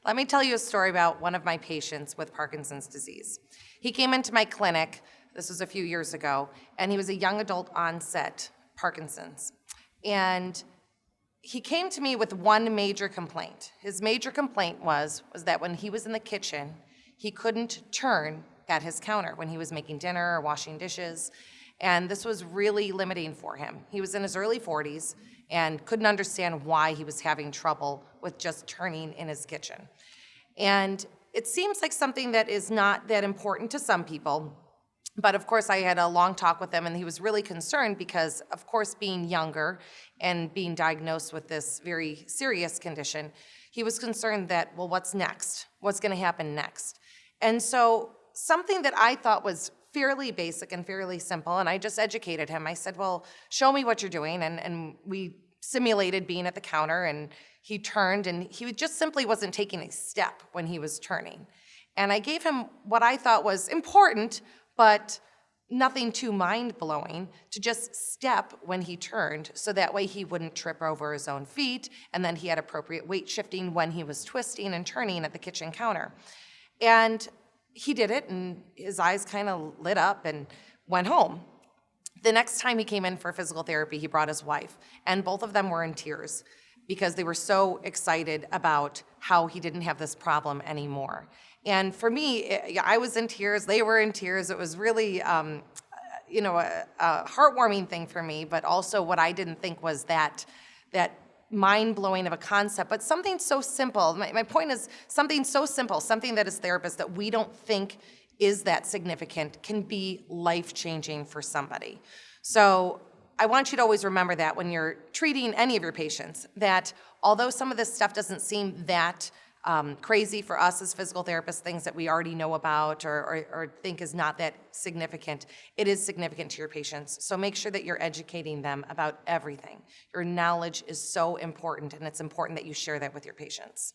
Let me tell you a story about one of my patients with Parkinson's disease. He came into my clinic, this was a few years ago, and he was a young adult onset Parkinson's. And he came to me with one major complaint. His major complaint was that when he was in the kitchen, he couldn't turn at his counter when he was making dinner or washing dishes. And this was really limiting for him. He was in his early 40s and couldn't understand why he was having trouble with just turning in his kitchen. And it seems like something that is not that important to some people. But of course, I had a long talk with him, and he was really concerned because, of course, being younger and being diagnosed with this very serious condition, he was concerned that, well, what's next? What's going to happen next? And so something that I thought was fairly basic and fairly simple, and I just educated him. I said, well, show me what you're doing. And we simulated being at the counter, and he turned, and he just simply wasn't taking a step when he was turning. And I gave him what I thought was important, but nothing too mind-blowing, to just step when he turned, so that way he wouldn't trip over his own feet, and then he had appropriate weight shifting when he was twisting and turning at the kitchen counter. And he did it, and his eyes kind of lit up and went home. The next time he came in for physical therapy, he brought his wife, and both of them were in tears because they were so excited about how he didn't have this problem anymore. And for me, I was in tears, they were in tears. It was really, a heartwarming thing for me, but also what I didn't think was that mind-blowing of a concept, but something so simple. My point is something so simple, something that as therapists that we don't think is that significant can be life-changing for somebody. So I want you to always remember that when you're treating any of your patients, that although some of this stuff doesn't seem that crazy for us as physical therapists, things that we already know about or think is not that significant, it is significant to your patients. So make sure that you're educating them about everything. Your knowledge is so important, and it's important that you share that with your patients.